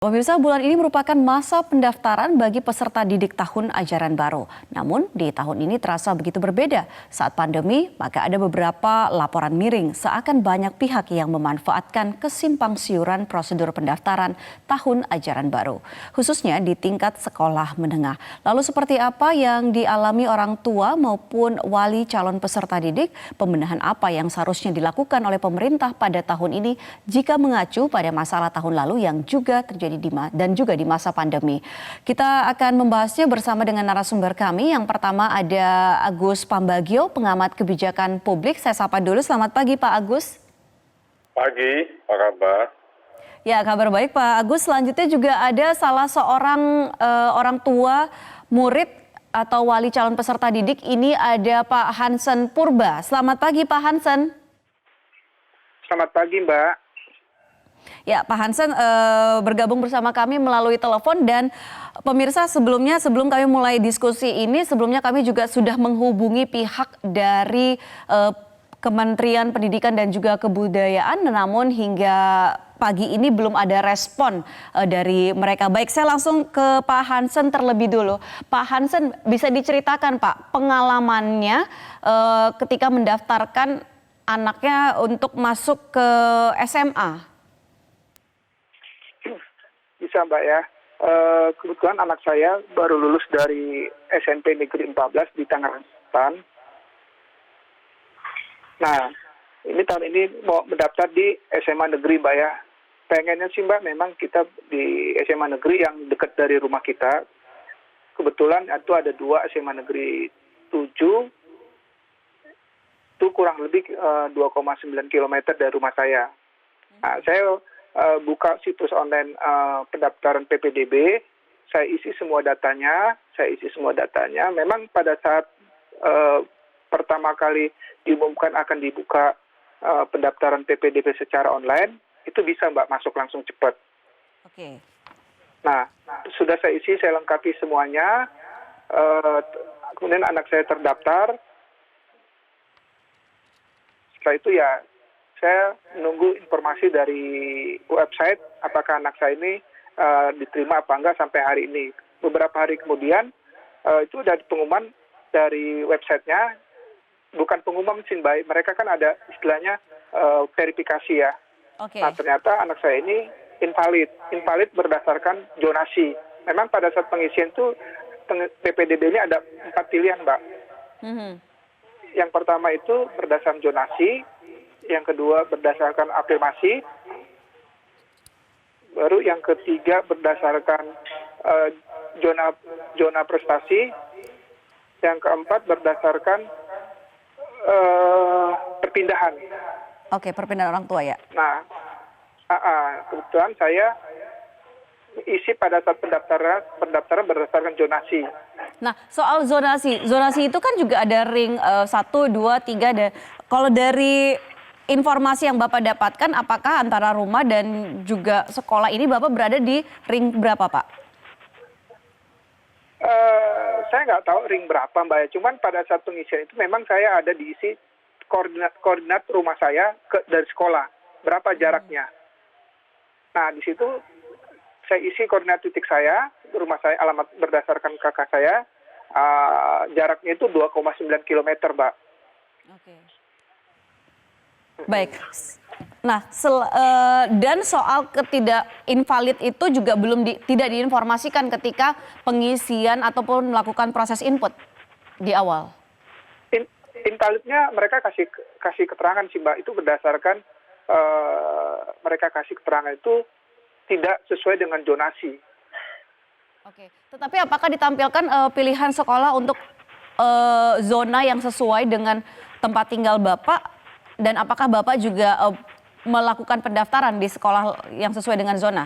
Pemirsa, bulan ini merupakan masa pendaftaran bagi peserta didik tahun ajaran baru. Namun di tahun ini terasa begitu berbeda. Saat pandemi, maka ada beberapa laporan miring seakan banyak pihak yang memanfaatkan kesimpang siuran prosedur pendaftaran tahun ajaran baru. Khususnya di tingkat sekolah menengah. Lalu seperti apa yang dialami orang tua maupun wali calon peserta didik? Pembenahan apa yang seharusnya dilakukan oleh pemerintah pada tahun ini jika mengacu pada masalah tahun lalu yang juga terjadi dan juga di masa pandemi. Kita akan membahasnya bersama dengan narasumber kami. Yang pertama ada Agus Pambagio, pengamat kebijakan publik. Saya sapa dulu. Selamat pagi Pak Agus. Pagi, apa kabar? Ya, kabar baik Pak Agus. Selanjutnya juga ada salah seorang orang tua murid atau wali calon peserta didik. Ini ada Pak Hansen Purba. Selamat pagi Pak Hansen. Selamat pagi Mbak. Ya, Pak Hansen bergabung bersama kami melalui telepon dan pemirsa sebelum kami mulai diskusi ini, sebelumnya kami juga sudah menghubungi pihak dari Kementerian Pendidikan dan juga Kebudayaan, namun hingga pagi ini belum ada respon dari mereka. Baik, saya langsung ke Pak Hansen terlebih dulu. Pak Hansen, bisa diceritakan Pak pengalamannya ketika mendaftarkan anaknya untuk masuk ke SMA? Bisa Mbak ya. Kebetulan anak saya baru lulus dari SMP Negeri 14 di Tangerang Selatan. Nah, ini tahun ini mau mendaftar di SMA Negeri Mbak ya. Pengennya sih Mbak memang kita di SMA Negeri yang dekat dari rumah kita. Kebetulan itu ada 2 SMA Negeri 7. Itu kurang lebih 2,9 km dari rumah saya. Nah, saya buka situs online pendaftaran PPDB, saya isi semua datanya. Memang pada saat pertama kali diumumkan akan dibuka pendaftaran PPDB secara online, itu bisa Mbak masuk langsung cepat. Oke. Nah, sudah saya isi, saya lengkapi semuanya. Kemudian anak saya terdaftar. Setelah itu ya saya menunggu informasi dari website apakah anak saya ini diterima apa enggak sampai hari ini. Beberapa hari kemudian itu ada pengumuman dari websitenya, bukan pengumuman sih Mbak, mereka kan ada istilahnya verifikasi ya. Okay. Nah ternyata anak saya ini invalid berdasarkan zonasi. Memang pada saat pengisian itu PPDB ini ada 4 pilihan Mbak. Yang pertama itu berdasarkan zonasi. Yang kedua berdasarkan afirmasi, baru yang ketiga berdasarkan zona prestasi, yang keempat berdasarkan perpindahan. Oke, perpindahan orang tua ya. Nah, kebetulan saya isi pada saat pendaftaran berdasarkan zonasi. Nah, soal zonasi itu kan juga ada ring 1, 2, 3. Kalau dari informasi yang Bapak dapatkan, apakah antara rumah dan juga sekolah ini Bapak berada di ring berapa, Pak? Saya nggak tahu ring berapa, Mbak. Cuman pada saat pengisian itu memang saya ada diisi koordinat rumah saya dari sekolah. Berapa jaraknya. Nah, di situ saya isi koordinat titik saya, rumah saya, alamat berdasarkan kakak saya. Jaraknya itu 2,9 km, Mbak. Oke. Baik. Nah, dan soal invalid itu juga tidak diinformasikan ketika pengisian ataupun melakukan proses input di awal. Invalidnya mereka kasih keterangan sih Mbak, itu berdasarkan mereka kasih keterangan itu tidak sesuai dengan zonasi. Oke. Tetapi apakah ditampilkan pilihan sekolah untuk zona yang sesuai dengan tempat tinggal Bapak? Dan apakah Bapak juga melakukan pendaftaran di sekolah yang sesuai dengan zona?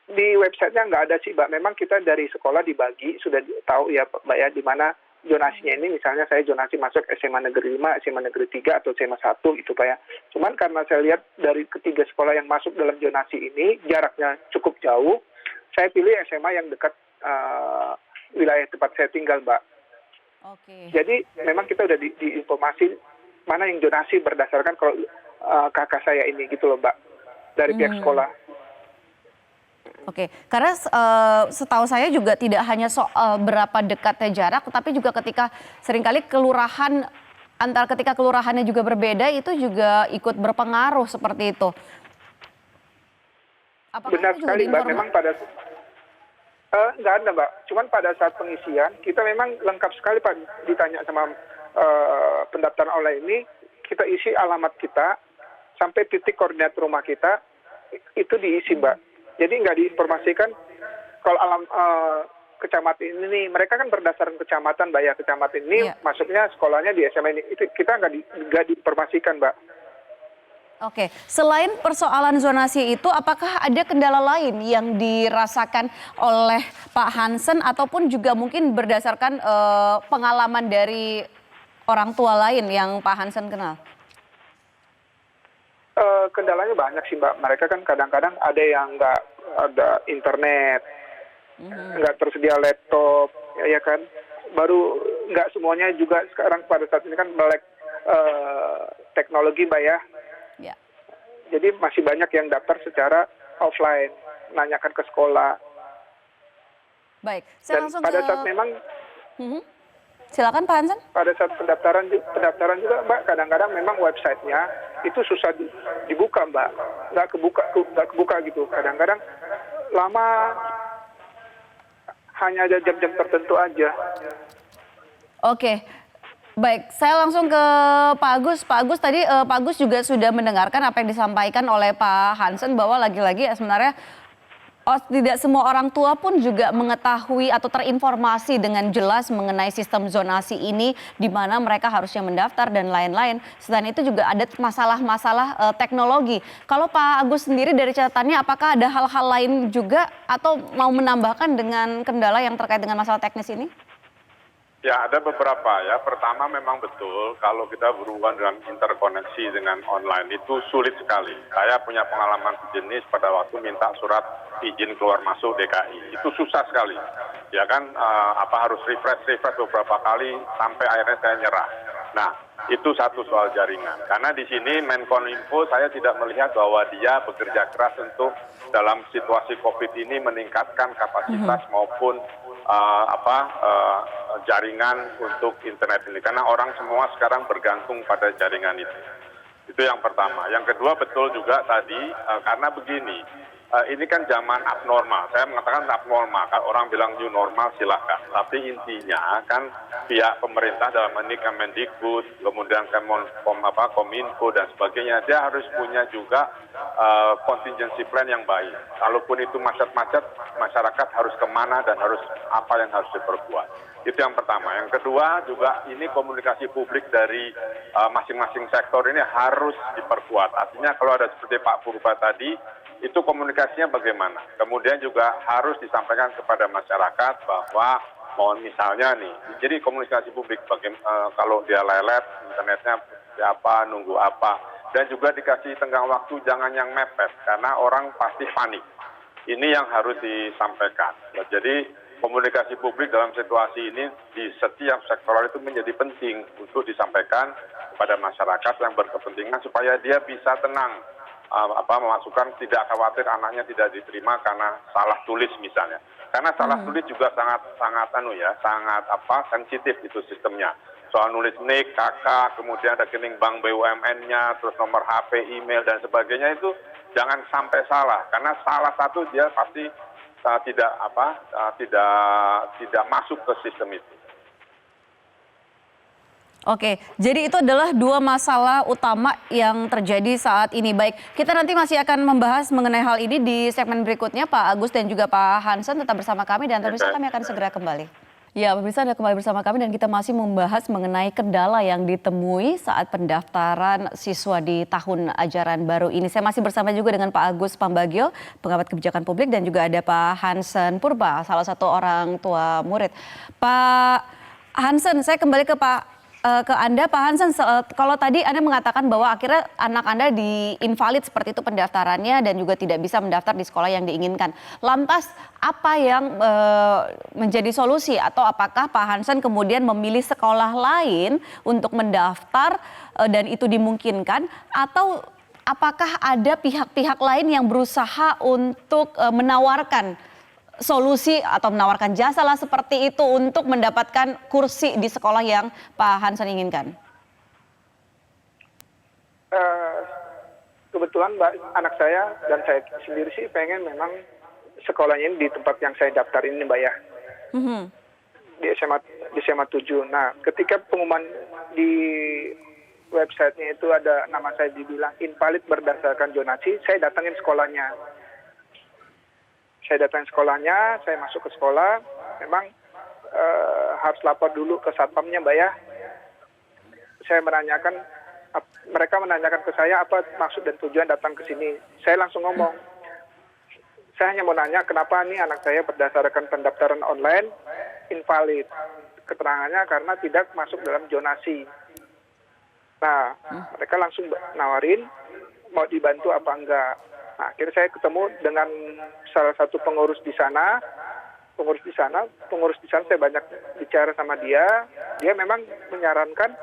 Di websitenya nggak ada sih Mbak. Memang kita dari sekolah dibagi, sudah tahu ya Mbak ya, di mana zonasinya ini. Misalnya saya zonasi masuk SMA Negeri 5, SMA Negeri 3, atau SMA 1 itu Pak ya. Cuman karena saya lihat dari ketiga sekolah yang masuk dalam zonasi ini, jaraknya cukup jauh, saya pilih SMA yang dekat wilayah tempat saya tinggal Mbak. Oke. Jadi memang kita udah diinformasi mana yang zonasi berdasarkan kalau kakak saya ini gitu loh Mbak, dari pihak sekolah. Oke, karena setahu saya juga tidak hanya soal berapa dekatnya jarak, tetapi juga ketika seringkali kelurahan ketika kelurahannya juga berbeda itu juga ikut berpengaruh seperti itu. Apakah Benar itu juga sekali Mbak, memang pada nggak ada Mbak, cuman pada saat pengisian kita memang lengkap sekali Pak, ditanya sama pendaftaran online ini, kita isi alamat kita sampai titik koordinat rumah kita itu diisi Mbak. Jadi nggak diinformasikan kalau kecamatan ini, mereka kan berdasarkan kecamatan Mbak ya, kecamatan ini masuknya sekolahnya di SMA ini, itu kita nggak diinformasikan Mbak. Oke, selain persoalan zonasi itu, apakah ada kendala lain yang dirasakan oleh Pak Hansen ataupun juga mungkin berdasarkan pengalaman dari orang tua lain yang Pak Hansen kenal? Kendalanya banyak sih Mbak. Mereka kan kadang-kadang ada yang nggak ada internet, nggak tersedia laptop, ya kan. Baru nggak semuanya juga sekarang pada saat ini kan melek teknologi Mbak ya. Ya. Jadi masih banyak yang daftar secara offline, nanyakan ke sekolah. Baik, saya Dan langsung pada ke... saat memang Silakan Pak Hansen. pada saat pendaftaran juga Mbak, kadang-kadang memang websitenya itu susah dibuka Mbak, nggak kebuka gitu. Kadang-kadang lama, hanya ada jam-jam tertentu aja. Oke, baik. Saya langsung ke Pak Agus. Pak Agus tadi Pak Agus juga sudah mendengarkan apa yang disampaikan oleh Pak Hansen bahwa lagi-lagi sebenarnya tidak semua orang tua pun juga mengetahui atau terinformasi dengan jelas mengenai sistem zonasi ini, di mana mereka harusnya mendaftar dan lain-lain. Selain itu juga ada masalah-masalah teknologi. Kalau Pak Agus sendiri dari catatannya, apakah ada hal-hal lain juga atau mau menambahkan dengan kendala yang terkait dengan masalah teknis ini? Ya, ada beberapa ya. Pertama memang betul kalau kita berhubungan dengan interkoneksi dengan online itu sulit sekali. Saya punya pengalaman sejenis pada waktu minta surat izin keluar masuk DKI. Itu susah sekali. Ya kan harus refresh beberapa kali sampai akhirnya saya nyerah. Nah, itu satu soal jaringan. Karena di sini Menkominfo saya tidak melihat bahwa dia bekerja keras untuk dalam situasi Covid ini meningkatkan kapasitas maupun jaringan untuk internet ini, karena orang semua sekarang bergantung pada jaringan itu yang pertama. Yang kedua betul juga tadi karena begini, ini kan zaman abnormal, saya mengatakan abnormal, kalau orang bilang new normal silahkan, tapi intinya kan pihak pemerintah dalam ini Kemendikbud, kemudian Kominfo dan sebagainya, dia harus punya juga contingency plan yang baik. Kalaupun itu macet-macet, masyarakat harus kemana dan harus apa yang harus diperbuat. Itu yang pertama. Yang kedua juga ini komunikasi publik dari masing-masing sektor ini harus diperkuat. Artinya kalau ada seperti Pak Purba tadi, itu komunikasinya bagaimana. Kemudian juga harus disampaikan kepada masyarakat bahwa misalnya nih, jadi komunikasi publik kalau dia lelet, internetnya siapa, nunggu apa. Dan juga dikasih tenggang waktu, jangan yang mepet, karena orang pasti panik. Ini yang harus disampaikan. Jadi komunikasi publik dalam situasi ini di setiap sektoral itu menjadi penting untuk disampaikan kepada masyarakat yang berkepentingan supaya dia bisa tenang, memasukkan, tidak khawatir anaknya tidak diterima karena salah tulis misalnya. Karena salah tulis juga sangat sensitif itu sistemnya. Soal nulis NIK, KK, kemudian rekening bank BUMN-nya, terus nomor HP, email dan sebagainya itu jangan sampai salah, karena salah satu dia pasti tidak masuk ke sistem itu. Oke, jadi itu adalah dua masalah utama yang terjadi saat ini. Baik, kita nanti masih akan membahas mengenai hal ini di segmen berikutnya, Pak Agus dan juga Pak Hansen tetap bersama kami dan tentu saja kami akan segera kembali. Ya, pemirsa, Anda kembali bersama kami dan kita masih membahas mengenai kendala yang ditemui saat pendaftaran siswa di tahun ajaran baru ini. Saya masih bersama juga dengan Pak Agus Pambagio, pengamat kebijakan publik, dan juga ada Pak Hansen Purba, salah satu orang tua murid. Pak Hansen, saya kembali ke Anda, Pak Hansen. Kalau tadi Anda mengatakan bahwa akhirnya anak Anda diinvalid seperti itu pendaftarannya dan juga tidak bisa mendaftar di sekolah yang diinginkan. Lantas apa yang menjadi solusi atau apakah Pak Hansen kemudian memilih sekolah lain untuk mendaftar dan itu dimungkinkan, atau apakah ada pihak-pihak lain yang berusaha untuk menawarkan solusi atau menawarkan jasa lah seperti itu untuk mendapatkan kursi di sekolah yang Pak Hansen inginkan? Kebetulan Mbak, anak saya dan saya sendiri sih pengen memang sekolahnya ini di tempat yang saya daftar ini Mbak ya. Di SMA 7. Nah, ketika pengumuman di websitenya itu ada nama saya dibilang invalid berdasarkan zonasi, saya datangin sekolahnya. Saya masuk ke sekolah, memang harus lapor dulu ke satpamnya Mbak ya. Saya menanyakan, mereka menanyakan ke saya apa maksud dan tujuan datang ke sini. Saya langsung ngomong, saya hanya mau nanya kenapa nih anak saya berdasarkan pendaftaran online invalid. Keterangannya karena tidak masuk dalam zonasi. Nah, mereka langsung nawarin mau dibantu apa enggak. Nah, akhirnya saya ketemu dengan salah satu pengurus di sana. Pengurus di sana saya banyak bicara sama dia. Dia memang menyarankan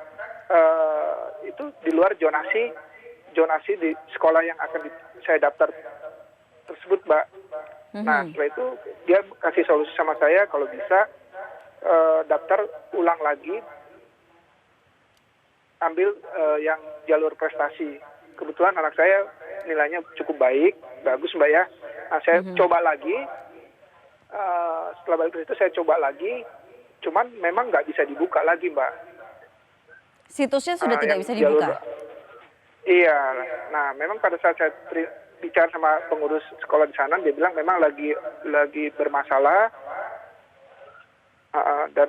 itu di luar zonasi di sekolah yang akan saya daftar tersebut, Mbak. Nah, setelah itu dia kasih solusi sama saya kalau bisa daftar ulang lagi, ambil yang jalur prestasi. Kebetulan anak saya nilainya cukup bagus Mbak ya. Nah, saya coba lagi, setelah balik itu saya coba lagi, cuman memang nggak bisa dibuka lagi Mbak. Situsnya sudah tidak bisa dibuka? Iya, nah memang pada saat saya bicara sama pengurus sekolah di sana, dia bilang memang lagi bermasalah, dan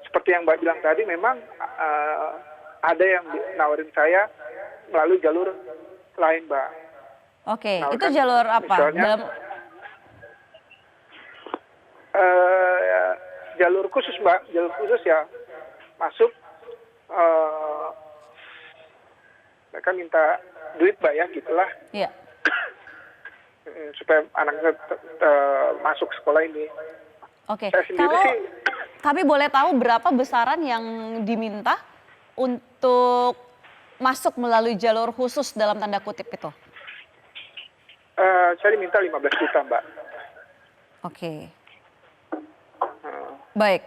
seperti yang Mbak bilang tadi, memang ada yang nawarin saya melalui jalur lain, Mbak. Oke, nah, itu jalur apa? Misalnya, jalur khusus, Mbak, jalur khusus ya, masuk, mereka minta duit, Mbak ya, gitulah. Iya. Supaya anaknya masuk sekolah ini. Oke, Saya sendiri kalau sih, kami boleh tahu berapa besaran yang diminta untuk masuk melalui jalur khusus dalam tanda kutip itu? saya diminta 15 juta, Mbak. Oke. Baik.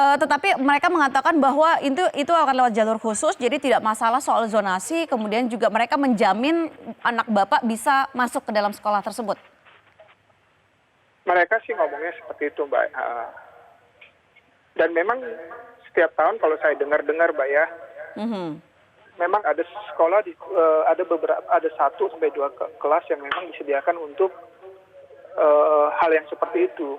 Tetapi mereka mengatakan bahwa itu akan lewat jalur khusus, jadi tidak masalah soal zonasi, kemudian juga mereka menjamin anak Bapak bisa masuk ke dalam sekolah tersebut. Mereka sih ngomongnya seperti itu, Mbak. Dan memang setiap tahun kalau saya dengar-dengar, Mbak ya, memang ada sekolah ada 1 sampai 2 kelas yang memang disediakan untuk hal yang seperti itu.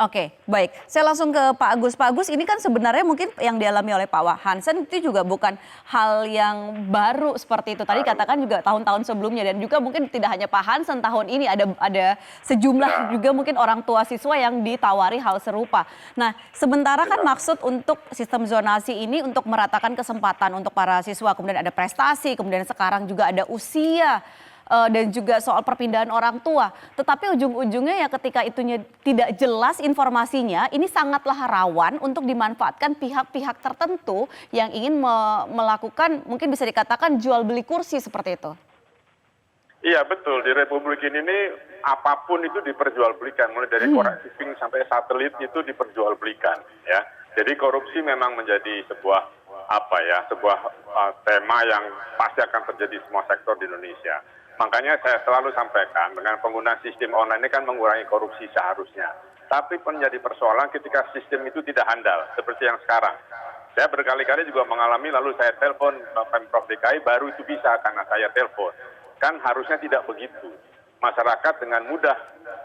Oke, baik. Saya langsung ke Pak Agus. Pak Agus, ini kan sebenarnya mungkin yang dialami oleh Pak Hansen itu juga bukan hal yang baru seperti itu. Tadi katakan juga tahun-tahun sebelumnya, dan juga mungkin tidak hanya Pak Hansen, tahun ini ada sejumlah juga mungkin orang tua siswa yang ditawari hal serupa. Nah, sementara kan maksud untuk sistem zonasi ini untuk meratakan kesempatan untuk para siswa, kemudian ada prestasi, kemudian sekarang juga ada usia, dan juga soal perpindahan orang tua. Tetapi ujung-ujungnya ya ketika itunya tidak jelas informasinya, ini sangatlah rawan untuk dimanfaatkan pihak-pihak tertentu yang ingin melakukan, mungkin bisa dikatakan jual beli kursi seperti itu. Iya betul, di Republik ini apapun itu diperjualbelikan, mulai dari korak shipping sampai satelit itu diperjualbelikan, ya. Jadi korupsi memang menjadi sebuah tema yang pasti akan terjadi di semua sektor di Indonesia. Makanya saya selalu sampaikan dengan penggunaan sistem online ini kan mengurangi korupsi seharusnya. Tapi menjadi persoalan ketika sistem itu tidak handal, seperti yang sekarang. Saya berkali-kali juga mengalami, lalu saya telepon Pemprov DKI, baru itu bisa karena saya telepon. Kan harusnya tidak begitu. Masyarakat dengan mudah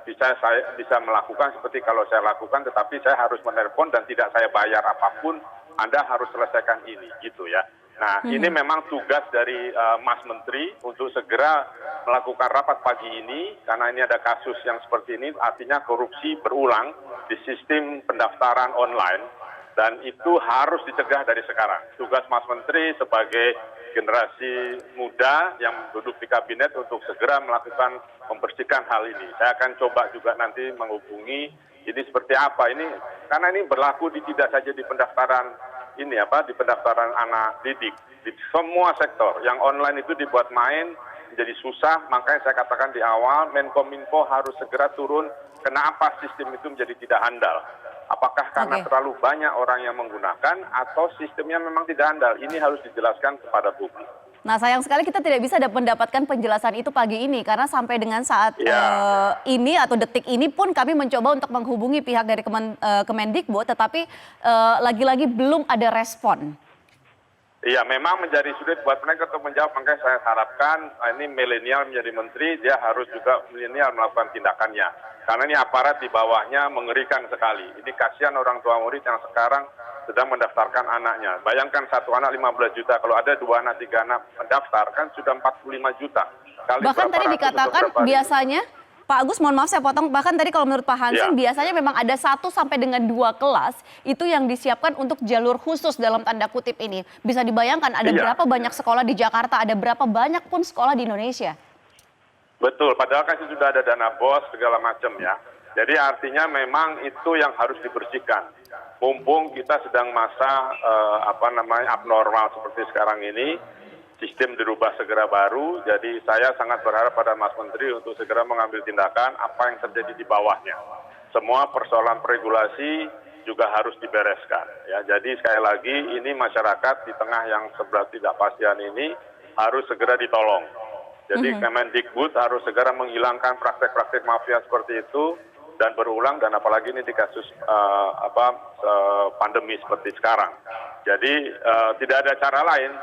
bisa melakukan seperti kalau saya lakukan, tetapi saya harus menelepon dan tidak saya bayar apapun, Anda harus selesaikan ini, gitu ya. Nah, ini memang tugas dari Mas Menteri untuk segera melakukan rapat pagi ini, karena ini ada kasus yang seperti ini, artinya korupsi berulang di sistem pendaftaran online, dan itu harus dicegah dari sekarang. Tugas Mas Menteri sebagai generasi muda yang duduk di kabinet untuk segera melakukan membersihkan hal ini. Saya akan coba juga nanti menghubungi ini seperti apa ini, karena ini berlaku tidak saja di pendaftaran di pendaftaran anak didik di semua sektor. Yang online itu dibuat main menjadi susah, makanya saya katakan di awal Menkominfo harus segera turun. Kenapa sistem itu menjadi tidak handal? Apakah karena terlalu banyak orang yang menggunakan atau sistemnya memang tidak handal? Ini harus dijelaskan kepada publik. Nah, sayang sekali kita tidak bisa mendapatkan penjelasan itu pagi ini karena sampai dengan saat ini atau detik ini pun kami mencoba untuk menghubungi pihak dari Kemendikbud, tetapi lagi-lagi belum ada respon. Iya, memang menjadi sulit buat mereka untuk menjawab, makanya saya harapkan ini milenial menjadi menteri, dia harus juga milenial melakukan tindakannya. Karena ini aparat di bawahnya mengerikan sekali. Ini kasihan orang tua murid yang sekarang sedang mendaftarkan anaknya. Bayangkan satu anak 15 juta, kalau ada 2 anak, 3 anak mendaftar kan sudah 45 juta. Bahkan tadi dikatakan biasanya, Pak Agus, mohon maaf saya potong, bahkan tadi kalau menurut Pak Hansen biasanya memang ada 1 sampai dengan 2 kelas itu yang disiapkan untuk jalur khusus dalam tanda kutip ini. Bisa dibayangkan ada berapa banyak sekolah di Jakarta, ada berapa banyak pun sekolah di Indonesia. Betul, padahal kan sudah ada dana BOS segala macam ya. Jadi artinya memang itu yang harus dibersihkan. Mumpung kita sedang masa abnormal seperti sekarang ini, sistem dirubah segera baru. Jadi saya sangat berharap pada Mas Menteri untuk segera mengambil tindakan apa yang terjadi di bawahnya. Semua persoalan regulasi juga harus dibereskan. Ya, jadi sekali lagi ini masyarakat di tengah yang sebelah tidak pastian ini harus segera ditolong. Jadi Kemendikbud harus segera menghilangkan praktek-praktek mafia seperti itu dan berulang, dan apalagi ini di kasus pandemi seperti sekarang. Jadi tidak ada cara lain,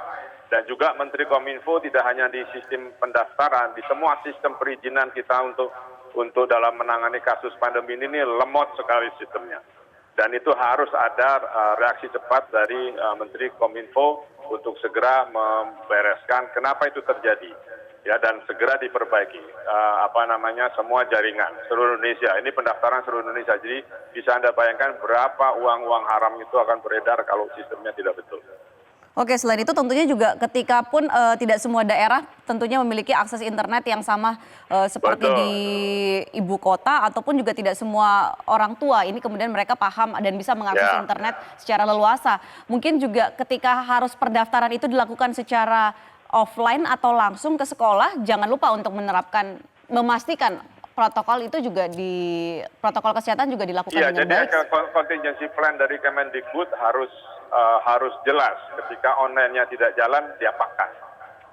dan juga Menteri Kominfo tidak hanya di sistem pendaftaran, di semua sistem perizinan kita untuk dalam menangani kasus pandemi ini lemot sekali sistemnya. Dan itu harus ada reaksi cepat dari Menteri Kominfo untuk segera membereskan kenapa itu terjadi. Ya, dan segera diperbaiki semua jaringan seluruh Indonesia. Ini pendaftaran seluruh Indonesia. Jadi bisa Anda bayangkan berapa uang haram itu akan beredar kalau sistemnya tidak betul. Oke, selain itu tentunya juga ketika pun tidak semua daerah tentunya memiliki akses internet yang sama seperti di ibu kota, ataupun juga tidak semua orang tua ini kemudian mereka paham dan bisa mengakses internet secara leluasa. Mungkin juga ketika harus pendaftaran itu dilakukan secara offline atau langsung ke sekolah, jangan lupa untuk memastikan protokol itu juga protokol kesehatan juga dilakukan dengan baik. Jadi contingency plan dari Kemendikbud harus jelas. Ketika online-nya tidak jalan, diapakan.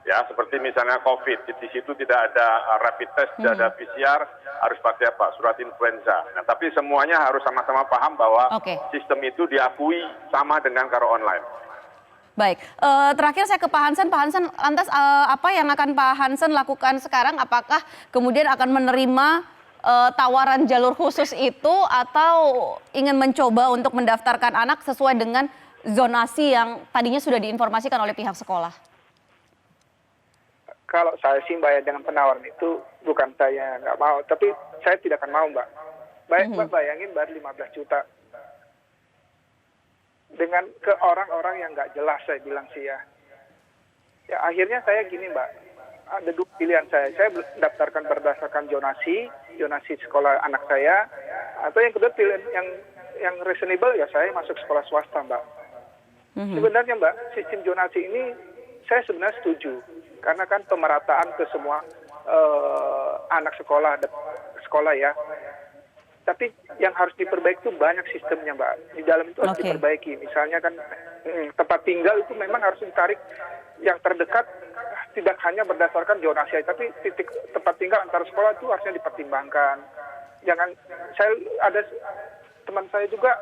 Ya, seperti misalnya COVID, di situ tidak ada rapid test, tidak ada PCR, harus pakai apa? Surat influenza. Nah, tapi semuanya harus sama-sama paham bahwa sistem itu diakui sama dengan karo online. Baik, terakhir saya ke Pak Hansen. Pak Hansen, lantas apa yang akan Pak Hansen lakukan sekarang? Apakah kemudian akan menerima tawaran jalur khusus itu atau ingin mencoba untuk mendaftarkan anak sesuai dengan zonasi yang tadinya sudah diinformasikan oleh pihak sekolah? Kalau saya sih Mbak, dengan penawaran itu bukan saya nggak mau, tapi saya tidak akan mau Mbak. Mbak bayangin baru 15 juta. Dengan ke orang-orang yang nggak jelas, saya bilang sih ya. Ya akhirnya saya gini Mbak, ada 2 pilihan saya daftarkan berdasarkan zonasi sekolah anak saya, atau yang kedua pilihan yang reasonable ya saya masuk sekolah swasta Mbak. Sebenarnya Mbak, sistem zonasi ini saya sebenarnya setuju, karena kan pemerataan ke semua anak sekolah ya. Tapi yang harus diperbaiki itu banyak sistemnya Mbak. Di dalam itu harus diperbaiki. Misalnya kan tempat tinggal itu memang harus ditarik yang terdekat, tidak hanya berdasarkan zonasi, tapi titik tempat tinggal antar sekolah itu harusnya dipertimbangkan. Ada teman saya juga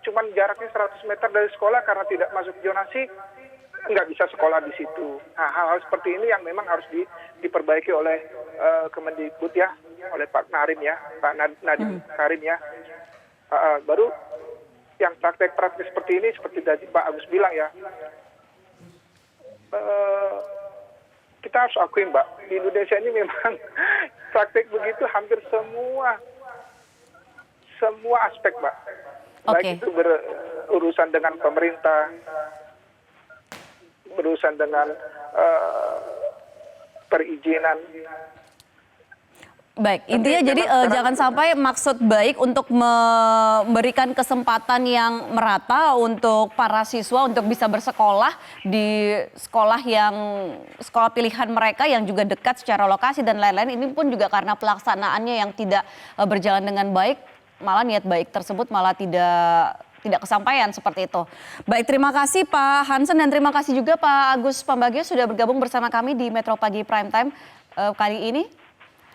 cuman jaraknya 100 meter dari sekolah, karena tidak masuk zonasi nggak bisa sekolah di situ. Nah, hal-hal seperti ini yang memang harus diperbaiki oleh Kemendikbud ya, oleh Pak Narim ya, Pak Nadiem Karim ya. Baru yang praktek-praktek seperti ini, seperti tadi Pak Agus bilang ya, kita harus akui Mbak, di Indonesia ini memang praktek begitu hampir semua aspek Mbak. Baik itu berurusan dengan pemerintah, berurusan dengan perizinan. Baik, intinya jadi jangan sampai maksud baik untuk memberikan kesempatan yang merata untuk para siswa untuk bisa bersekolah di sekolah sekolah pilihan mereka yang juga dekat secara lokasi dan lain-lain. Ini pun juga karena pelaksanaannya yang tidak berjalan dengan baik, malah niat baik tersebut malah tidak kesampaian seperti itu. Baik, terima kasih Pak Hansen dan terima kasih juga Pak Agus Pambagio sudah bergabung bersama kami di Metro Pagi Prime Time kali ini.